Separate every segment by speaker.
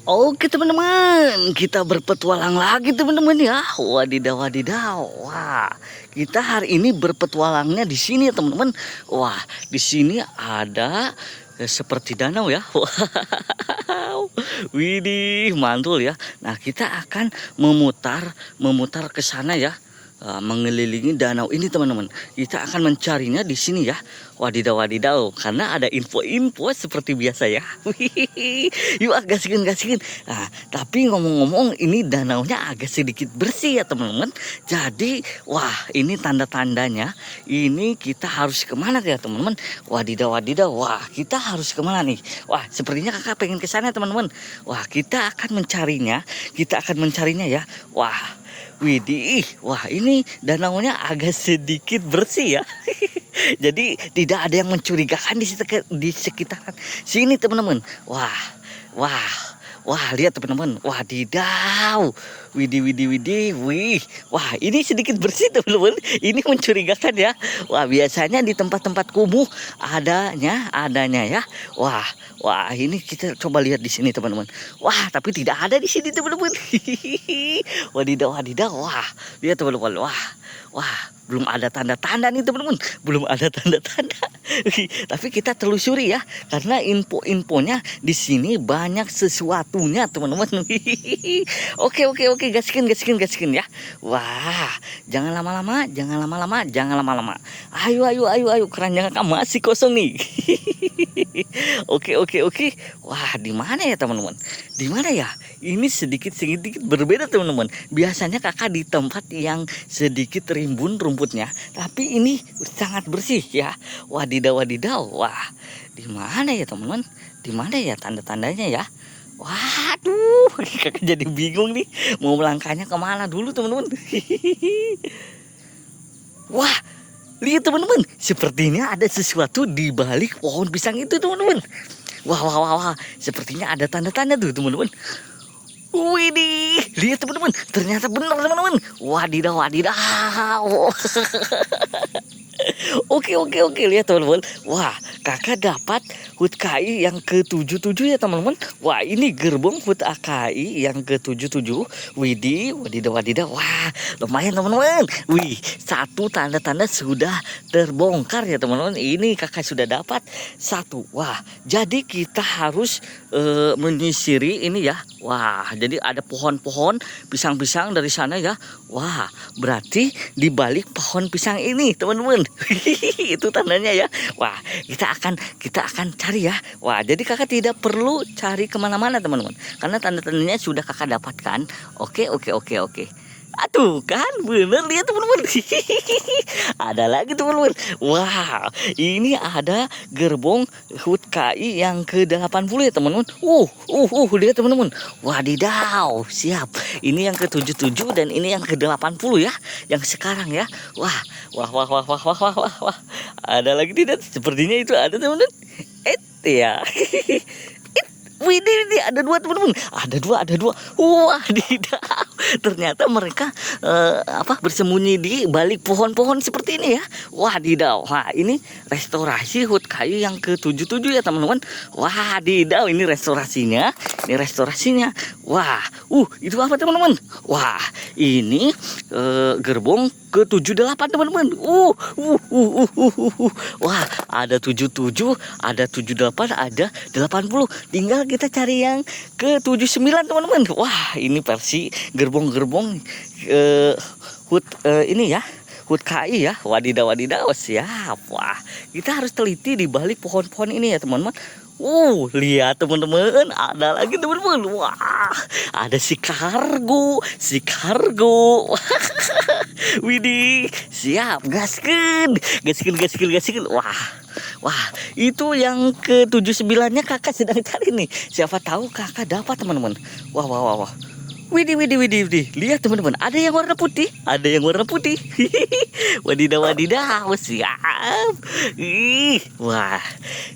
Speaker 1: Oke teman-teman, kita berpetualang lagi teman-teman ya. Wadidaw wadidaw. Wah, kita hari ini berpetualangnya di sini ya teman-teman. Wah, di sini ada seperti danau ya. Wow. Widih, mantul ya. Nah, kita akan memutar ke sana ya. Mengelilingi danau ini teman-teman. Kita akan mencarinya di sini ya. Wadidaw wadidaw, karena ada info-info seperti biasa ya. Yuk gaskin. Nah, tapi ngomong-ngomong ini danaunya agak sedikit bersih ya teman-teman. Jadi wah, ini tanda-tandanya ini kita harus kemana ya teman-teman. Wadidaw wadidaw, wah kita harus kemana nih. Wah, sepertinya kakak pengen ke sana teman-teman. Wah, kita akan mencarinya ya. Wah, widih, wah ini danaunya agak sedikit bersih ya. Jadi tidak ada yang mencurigakan di sekitaran sini teman-teman. Wah, lihat teman-teman. Wadidaw. Wih. Wah, ini sedikit bersih teman-teman. Ini mencurigakan ya. Wah, biasanya di tempat-tempat kumuh adanya ya. Wah, ini kita coba lihat di sini teman-teman. Wah, tapi tidak ada di sini teman-teman. Wadidaw. Wah, lihat teman-teman. Wah, belum ada tanda-tanda nih teman-teman. Belum ada tanda-tanda. Tapi kita telusuri ya, karena info-infonya di sini banyak sesuatunya teman-teman. Oke, gaskin ya. Wah, jangan lama-lama. Ayo, keranjang kakak masih kosong nih. Oke. Wah, di mana ya teman-teman? Di mana ya? Ini sedikit berbeda teman-teman. Biasanya kakak di tempat yang sedikit rimbun rumputnya, tapi ini sangat bersih ya. Wadidaw. Wah, di mana ya teman-teman? Di mana ya tanda-tandanya ya? Waduh, kakak jadi bingung nih. Mau melangkahnya kemana dulu teman-teman? Wah, lihat teman-teman. Sepertinya ada sesuatu di balik pohon pisang itu teman-teman. Wah. Sepertinya ada tanda-tanda tuh teman-teman. Widih, lihat teman-teman. Ternyata benar teman-teman. Wadidaw. Oke, lihat teman-teman. Wah, kakak dapat HUT KI yang ke-77 ya teman-teman. Wah, ini gerbong HUT AKI yang ke-77. Widih, wadidaw. Wah, lumayan teman-teman. Wih, satu tanda-tanda sudah terbongkar ya teman-teman. Ini kakak sudah dapat satu. Wah, jadi kita harus menyisiri ini ya. Wah, jadi ada pohon-pohon pisang-pisang dari sana ya. Wah, berarti di balik pohon pisang ini teman-teman. Itu tandanya ya. Wah, kita akan cari ya. Wah, jadi kakak tidak perlu cari kemana-mana teman-teman, karena tanda-tandanya sudah kakak dapatkan. Oke. Aduh kan bener, lihat teman-teman. Ada lagi teman-teman. Wah, ini ada gerbong HUT KI yang ke-80 ya teman-teman. Lihat teman-teman. Wadidaw, siap. Ini yang ke-77 dan ini yang ke-80 ya, yang sekarang ya. Wah. Ada lagi tidak? Sepertinya itu ada teman-teman. Ya. Widih, ada dua teman-teman. Ada dua. Wadidaw. Ternyata mereka bersembunyi di balik pohon-pohon seperti ini ya. Wadidaw. Wah, ini restorasi HUT kayu yang ke-77 ya teman-teman. Wadidaw, ini restorasinya. Wah, itu apa teman-teman? Wah, ini gerbong ke-78 teman-teman. Wah, ada 77, ada 78, ada 80. Tinggal kita cari yang ke-79 teman-teman. Wah, ini versi gerbong-gerbong HUT ini ya. HUT KI ya. Wadidaw, siap. Wah, kita harus teliti di balik pohon-pohon ini ya teman-teman. Lihat teman-teman, ada lagi teman-teman. Wah, ada si kargo. Widih, siap, gaskin. Wah, itu yang ke-79-nya kakak sedang cari nih. Siapa tahu kakak dapat teman-teman. Wah. Widih, widih, widih, widih. Lihat teman-teman, ada yang warna putih, ada yang warna putih. Wadidaw, wadidaw, siap. Wah,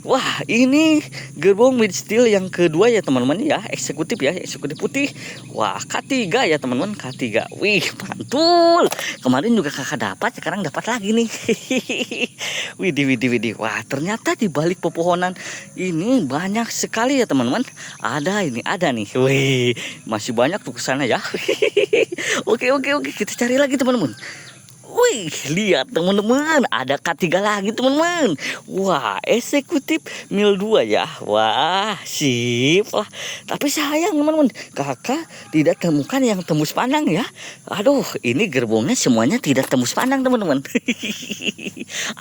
Speaker 1: wah, ini gerbong mid steel yang kedua ya teman-teman ya, eksekutif ya, eksekutif putih. Wah, K3 ya teman-teman, K3. Wih, mantul. Kemarin juga kakak dapat, sekarang dapat lagi nih. Widih, widih, widih. Wah, ternyata di balik pepohonan ini banyak sekali ya teman-teman. Ini ada nih. Wih, masih banyak tuh ke sana ya. Oke, oke, oke, kita cari lagi teman-teman. Wih, lihat teman-teman, ada K3 lagi teman-teman. Wah, eksekutif mil 2 ya. Wah, sip lah. Tapi sayang teman-teman, kakak tidak temukan yang tembus pandang ya. Aduh, ini gerbongnya semuanya tidak tembus pandang teman-teman.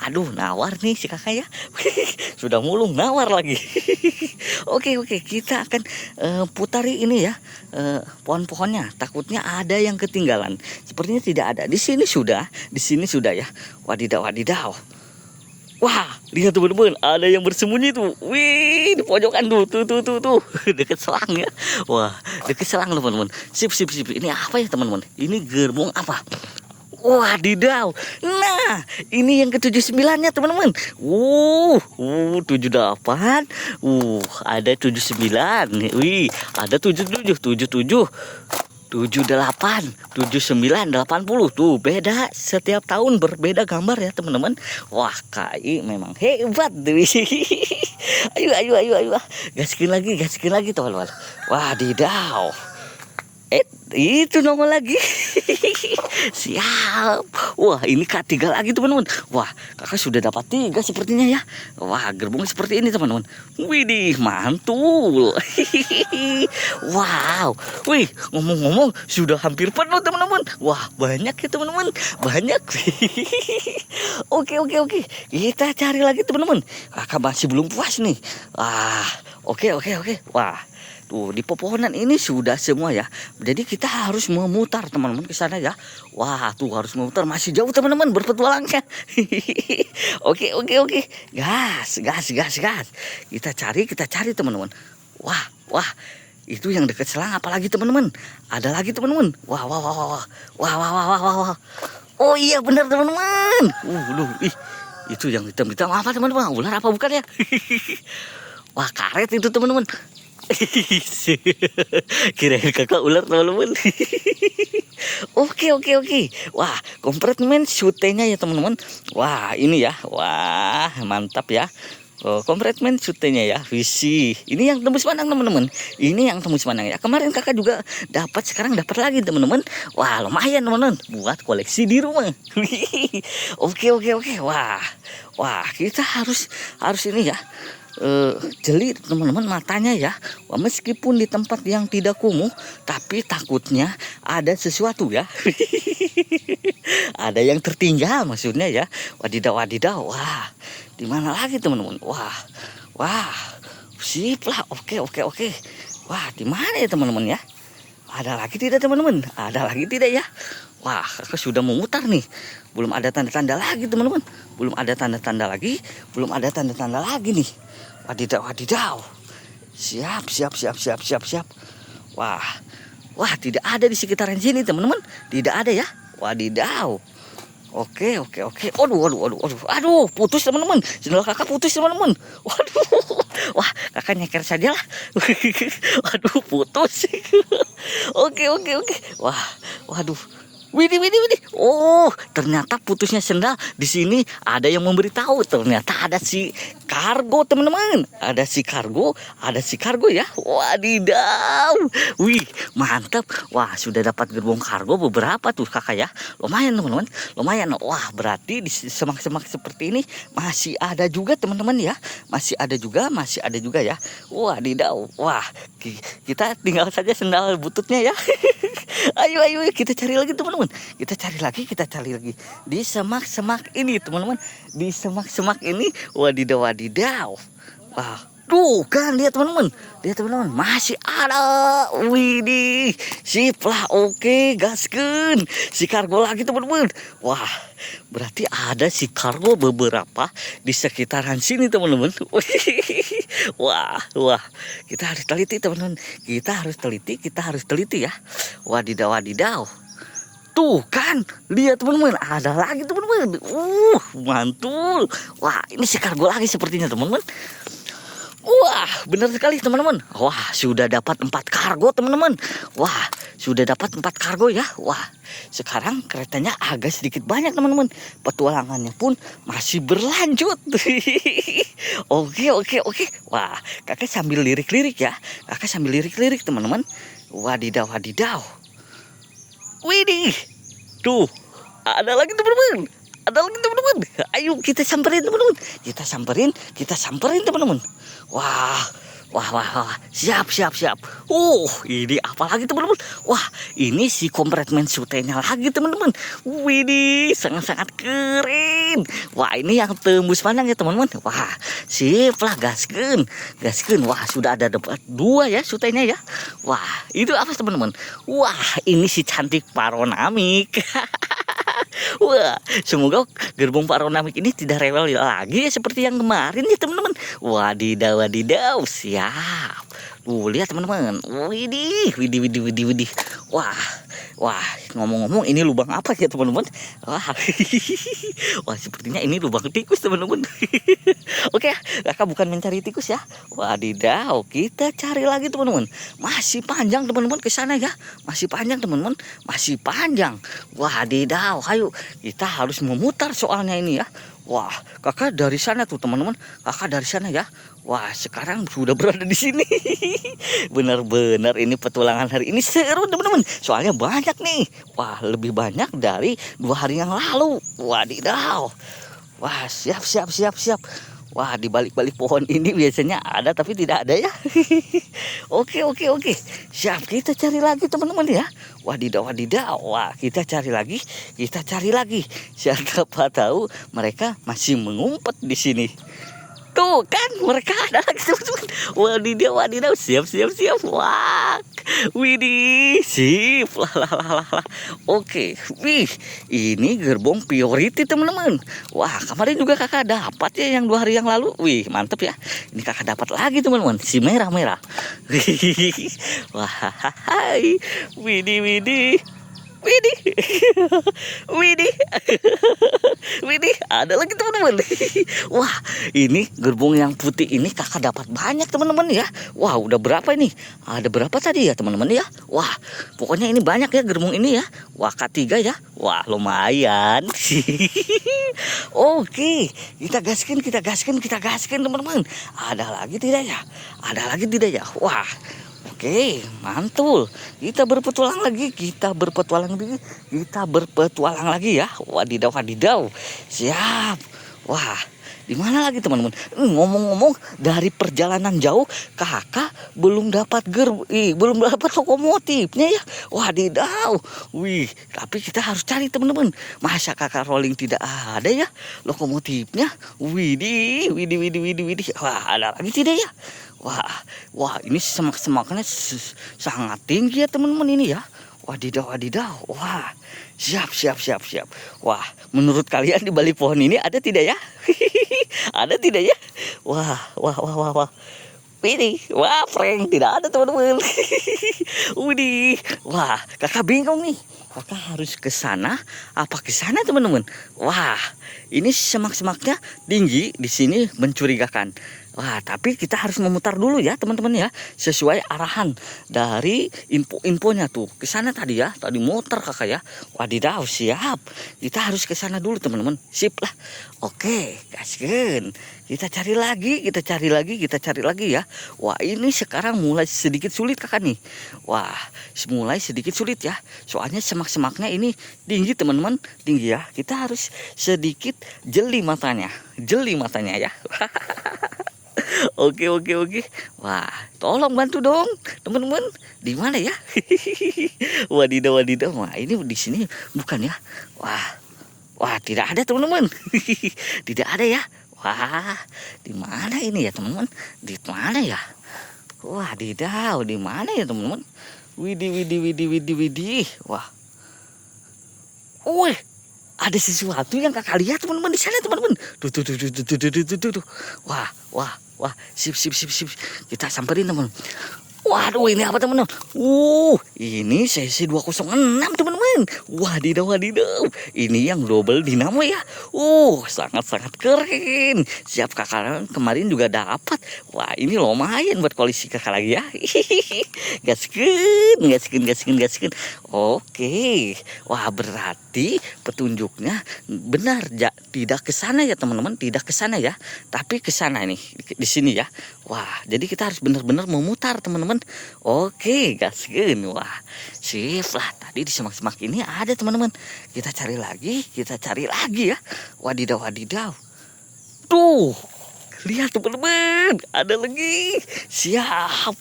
Speaker 1: Aduh, nawar nih si kakak ya. Sudah mulung nawar lagi. Oke, oke, kita akan putari ini ya, pohon-pohonnya. Takutnya ada yang ketinggalan. Sepertinya tidak ada. Di sini sudah ya. Wadidaw, wadidaw. Wah, lihat teman-teman, ada yang bersembunyi tuh. Wih, di pojokan tuh. Dekat selang ya. Wah, dekat selang teman-teman. Sip, sip, sip. Ini apa ya teman-teman? Ini gerbong apa? Wadidaw. Nah, ini yang ke-79-nya teman-teman. 78. Ada 79. Wih, ada 77, 78, 79, 80. Tuh beda, setiap tahun berbeda gambar ya teman-teman. Wah, KI memang hebat. Ayo. Gaskin lagi teman-teman. Wadidaw. Itu nomor lagi. Siap. Wah, ini K3 lagi teman-teman. Wah, kakak sudah dapat 3 sepertinya ya. Wah, gerbong seperti ini teman-teman. Widih, mantul. Wow. Wih, ngomong-ngomong sudah hampir penuh teman-teman. Wah, banyak ya teman-teman. Banyak. Oke. Kita cari lagi teman-teman. Kakak masih belum puas nih. Oke. Wah. Tuh, di pepohonan ini sudah semua ya. Jadi kita harus memutar teman-teman ke sana ya. Wah, tuh harus memutar, masih jauh teman-teman berpetualangnya. Oke. Gas. Kita cari teman-teman. Wah. Itu yang dekat selang apalagi teman-teman? Ada lagi teman-teman. Wah. Oh iya benar teman-teman. Itu yang hitam-hitam apa teman-teman? Ular apa bukan ya? Wah, karet itu teman-teman. Kirain kakak ular teman-teman. Oke. Wah, kompartemen syutenya ya teman-teman. Wah, ini ya. Wah, mantap ya. Kompartemen syutenya ya. Visi. Ini yang tembus pandang teman-teman. Ini yang tembus pandang ya. Kemarin kakak juga dapat, sekarang dapat lagi teman-teman. Wah, lumayan teman-teman buat koleksi di rumah. Oke. Wah, kita harus ini ya. Jeli teman-teman matanya ya. Wah, meskipun di tempat yang tidak kumuh, tapi takutnya ada sesuatu ya. Ada yang tertinggal maksudnya ya. Wadidaw. Wah, di mana lagi teman-teman? Wah, sip lah. Oke. Wah, di mana ya teman-teman ya? Ada lagi tidak teman-teman? Ada lagi tidak ya? Wah, kakak sudah memutar nih. Belum ada tanda-tanda lagi teman-teman. Belum ada tanda-tanda lagi nih. Wadidaw. Siap. Wah, tidak ada di sekitaran sini teman-teman. Tidak ada ya. Wadidaw. Oke. Aduh, putus teman-teman. Sendal kakak putus teman-teman. Waduh. Wah, kakak nyeker saja lah. Waduh, putus. Oke. Wah, waduh. Widih. Oh, ternyata putusnya sendal. Di sini ada yang memberitahu. Ternyata ada si kargo teman-teman. Ada si kargo ya. Wadidaw. Wih, mantap. Wah, sudah dapat gerbong kargo beberapa tuh kakak ya. Lumayan teman-teman. Lumayan. Wah, berarti di semak-semak seperti ini masih ada juga teman-teman ya. Masih ada juga ya. Wadidaw. Wah, kita tinggal saja sendal bututnya ya. Ayo kita cari lagi teman-teman. Kita cari lagi di semak-semak ini teman-teman. Di semak-semak ini wadidaw. Wah, Tuh kan, lihat teman-teman. Lihat teman-teman, masih ada. Widih, sip lah, oke, gaskeun. Si kargo lagi teman-teman. Wah, berarti ada si kargo beberapa di sekitaran sini teman-teman. Wah, wah, kita harus teliti teman-teman. Kita harus teliti ya. Wadidaw, wadidaw. Tuh kan, lihat teman-teman, ada lagi teman-teman. Mantul. Wah, ini si kargo lagi sepertinya teman-teman. Wah, benar sekali teman-teman. Wah, sudah dapat 4 kargo teman-teman. Wah, sudah dapat 4 kargo ya. Wah, sekarang keretanya agak sedikit banyak teman-teman. Petualangannya pun masih berlanjut. Oke, oke, oke. Wah, kakak sambil lirik-lirik ya. Kakak sambil lirik-lirik teman-teman. Wadidaw, wadidaw. Widih. Tuh, ada lagi teman-teman. Ada lagi teman-teman. Ayo kita samperin teman-teman. Kita samperin teman-teman. Wah, wah, wah, wah. Siap, siap, siap. Ini apa lagi teman-teman? Wah, ini si kompartemen sutenya lagi teman-teman. Widih, sangat-sangat keren. Wah, ini yang tembus pandang ya teman-teman. Wah, sip lah, gaskeun. Gaskeun. Wah, sudah ada dapat 2 ya sutenya ya. Wah, itu apa teman-teman? Wah, ini si cantik paronamik. Wah, semoga gerbong paronamik ini tidak rewel lagi ya seperti yang kemarin ya teman-teman. Wadidaw, wadidaw, siap. Lihat teman-teman. Widih, widih, widih, widih, widih. Wah, wah, ngomong-ngomong ini lubang apa ya teman-teman? Wah, wah, sepertinya ini lubang tikus teman-teman. Oke, kakak bukan mencari tikus ya. Wadidaw, kita cari lagi teman-teman. Masih panjang teman-teman ke sana ya. Masih panjang teman-teman, masih panjang. Wadidaw, ayo kita harus memutar soalnya ini ya. Wah, kakak dari sana tuh teman-teman. Kakak dari sana ya. Wah, sekarang sudah berada di sini. Benar-benar ini petualangan hari ini seru teman-teman. Soalnya banyak nih. Wah, lebih banyak dari 2 hari yang lalu. Wadidaw. Wah, siap, siap, siap, siap. Wah, di balik-balik pohon ini biasanya ada tapi tidak ada ya. Oke, oke, oke. Siap, kita cari lagi teman-teman ya. Wadidaw, wadidaw. Wah, kita cari lagi. Kita cari lagi. Siapa tahu mereka masih mengumpet di sini. Tuh kan, mereka ada lagi teman-teman. Wadidaw, wadidaw. Siap, siap, siap. Wah, widih, sip. Lah. Oke, wih, ini gerbong priority teman-teman. Wah, kemarin juga kakak dapat ya yang 2 hari yang lalu. Wih, mantep ya. Ini kakak dapat lagi teman-teman, si merah-merah. Wah, hai, widih, widih. Widih, widih, widih, ada lagi teman-teman. Wah, ini gerbong yang putih ini kakak dapat banyak teman-teman ya. Wah, udah berapa ini? Ada berapa tadi ya teman-teman ya? Wah, pokoknya ini banyak ya gerbong ini ya. Wah, K3 ya. Wah, lumayan. Oke, kita gaskan teman-teman. Ada lagi tidak ya? Ada lagi tidak ya? Wah. Oke, mantul. Kita berpetualang lagi ya. Wadidaw, wadidaw. Siap. Wah, di mana lagi teman-teman? Ngomong-ngomong dari perjalanan jauh, kakak belum dapat lokomotifnya ya. Wadidaw. Wih, tapi kita harus cari teman-teman. Masa kakak rolling tidak ada ya lokomotifnya? Widih. Wah, ada lagi tidak ya? Wah, ini semak-semaknya sangat tinggi ya teman-teman ini ya. Wadidaw. Wah, siap. Wah, menurut kalian di balik pohon ini ada tidak ya? Ada tidak ya? Wah. Ini, wah, prank tidak ada teman-teman. Widih, wah, kakak bingung nih. Kakak harus ke sana apa ke sana teman-teman? Wah, ini semak-semaknya tinggi di sini mencurigakan. Wah, tapi kita harus memutar dulu ya teman-teman ya, sesuai arahan dari info-infonya tuh. Ke sana tadi ya, tadi muter kakak ya. Wadidaw, siap. Kita harus ke sana dulu teman-teman. Sip lah. Oke, gaskeun. Kita cari lagi ya. Wah, ini sekarang mulai sedikit sulit kakak nih. Wah, mulai sedikit sulit ya. Soalnya semak-semaknya ini tinggi teman-teman, tinggi ya. Kita harus sedikit jeli matanya ya. Oke. Wah, tolong bantu dong, teman-teman. Di mana ya? Wadidaw. Wah, ini di sini bukan ya? Wah, tidak ada teman-teman. Tidak ada ya. Wah, di mana ini ya teman-teman? Di mana ya? Wah, di mana ya teman-teman? Widih, widih, widih, widih, widih. Wah, wih, ada sesuatu yang kakak lihat teman-teman di sana teman-teman. Tuh. Wah, wah, wah, sip, sip, sip, sip. Kita samperin teman. Waduh, ini apa teman-teman? Ini sesi 206 teman-teman. Wadidaw, wadidaw. Ini yang double dinamo ya. Sangat-sangat keren. Siap kakak kemarin juga dapat. Wah, ini lumayan buat koalisi kakak lagi ya. Gaskeun, gaskeun, gaskeun, gaskeun. Oke. Wah, berarti petunjuknya benar ya, tidak ke sana ya teman-teman, tidak ke sana ya. Tapi ke sana nih, di sini ya. Wah, jadi kita harus benar-benar memutar teman-teman. Oke, gaskeun. Wah, sip lah. Tadi di semak-semak ini ada teman-teman. Kita cari lagi ya. Wadidaw, wadidaw. Tuh, lihat teman-teman, ada lagi. Siap.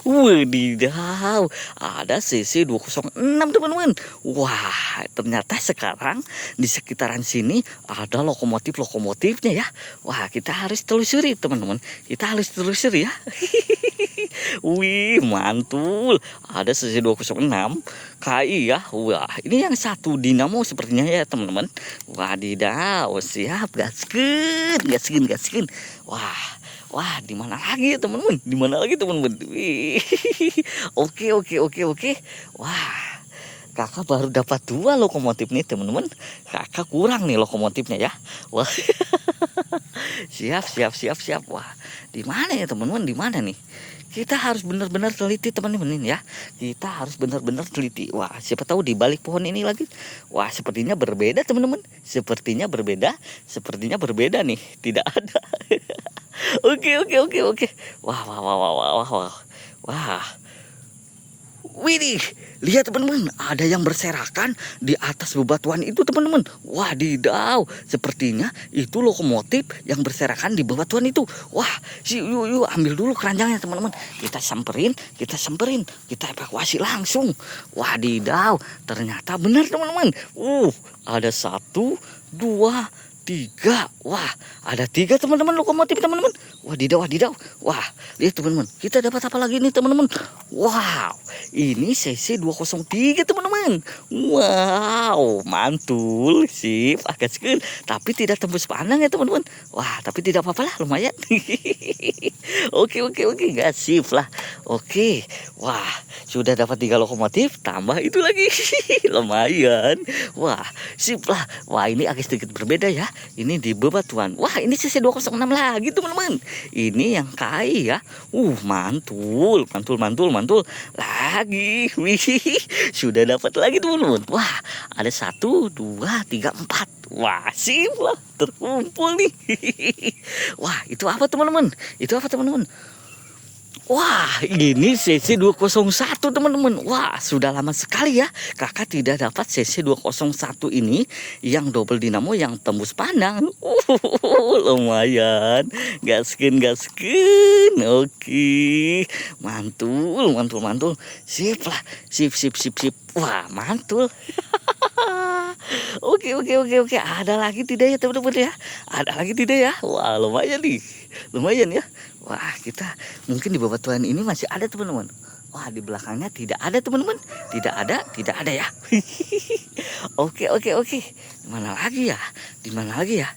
Speaker 1: Wadidaw, ada CC 206 teman-teman. Wah, ternyata sekarang di sekitaran sini ada lokomotifnya ya. Wah, kita harus telusuri teman-teman. Kita harus telusuri ya. Wih, mantul. Ada CC 206 KI ya. Wah, ini yang satu dinamo sepertinya ya teman-teman. Wadidaw, siap, gaskeun, gaskeun, gaskeun. Wah, di mana lagi ya teman-teman? Di mana lagi teman-teman? Wih. Oke. Wah, kakak baru dapat 2 lokomotif nih teman-teman. Kakak kurang nih lokomotifnya ya. Wah. Siap. Wah, di mana ya teman-teman? Di mana nih? Kita harus benar-benar teliti teman-teman ya. Kita harus benar-benar teliti. Wah, siapa tahu di balik pohon ini lagi. Wah, sepertinya berbeda teman-teman. Sepertinya berbeda nih. Tidak ada. Oke. Wah. Widih, lihat teman-teman, ada yang berserakan di atas bebatuan itu teman-teman. Wadidaw, sepertinya itu lokomotif yang berserakan di bebatuan itu. Wah, yuk ambil dulu keranjangnya teman-teman. Kita samperin, kita evakuasi langsung. Wadidaw, ternyata benar teman-teman. Ada 1, 2, 3. Wah, ada 3 teman-teman lokomotif teman-teman. Wadidaw. Wah, lihat teman-teman, kita dapat apa lagi nih teman-teman? Wow, ini CC 203 teman-teman. Wow, mantul, sip, agak sekali, tapi tidak tembus pandang ya teman-teman. Wah, tapi tidak apa-apa lah, lumayan. Oke, gak sip lah. Oke, wah, sudah dapat 3 lokomotif, tambah itu lagi. Lumayan. Wah, sip lah. Wah, ini agak sedikit berbeda ya. Ini di bebatuan. Wah, ini CC 206 lagi teman-teman. Ini yang KI ya. Mantul lagi. Wih, sudah dapat lagi teman-teman. Wah, ada 1, 2, 3, 4. Wah, sip lah, terkumpul nih. Wah, itu apa teman-teman? Wah, ini CC 201 teman-teman. Wah, sudah lama sekali ya kakak tidak dapat CC 201 ini yang double dinamo yang tembus pandang. Lumayan. Gaskeun. Oke. Mantul. Sip lah. Sip. Wah, mantul. Oke. Ada lagi tidak ya teman-teman ya? Wah, lumayan nih. Lumayan ya. Wah, kita mungkin di bebatuan ini masih ada teman-teman. Wah, di belakangnya tidak ada teman-teman. Tidak ada ya. Oke. Di mana lagi ya?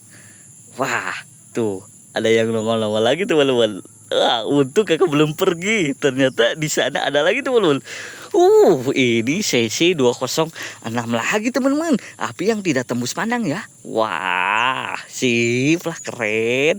Speaker 1: Wah, tuh ada yang nongol lagi teman-teman. Wah, untung kakak belum pergi. Ternyata di sana ada lagi teman-teman. Ini CC 206 lagi teman-teman. Api yang tidak tembus pandang ya. Wah, sip lah, keren.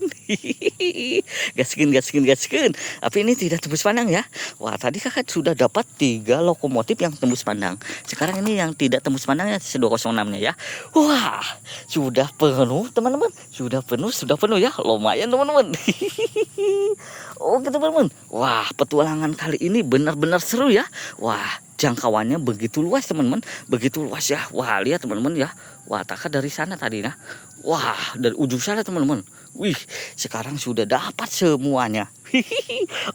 Speaker 1: Gaskeun. Api ini tidak tembus pandang ya. Wah, tadi kakak sudah dapat 3 lokomotif yang tembus pandang. Sekarang ini yang tidak tembus pandangnya CC 206-nya ya. Wah, sudah penuh teman-teman. Sudah penuh ya. Lumayan teman-teman. Oke teman-teman. Wah, petualangan kali ini benar-benar seru ya. Wah, jangkauannya begitu luas teman-teman. Begitu luas ya. Wah, lihat teman-teman ya. Wah, kakak dari sana tadi ya. Wah, dari ujung sana teman-teman. Wih, sekarang sudah dapat semuanya.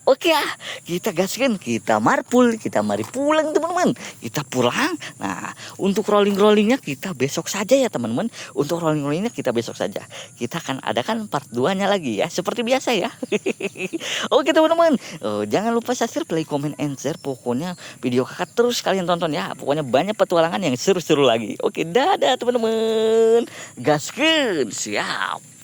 Speaker 1: Oke ah, kita gaskan, kita marpul, kita mari pulang teman-teman. Kita pulang. Nah, untuk rolling-rollingnya kita besok saja ya teman-teman. Untuk rolling-rollingnya kita besok saja. Kita akan adakan part 2-nya lagi ya, seperti biasa ya. Oke teman-teman, jangan lupa subscribe, play, comment, and share. Pokoknya video kakak terus kalian tonton ya. Pokoknya banyak petualangan yang seru-seru lagi. Oke, dadah teman-teman. Gaskan, siap.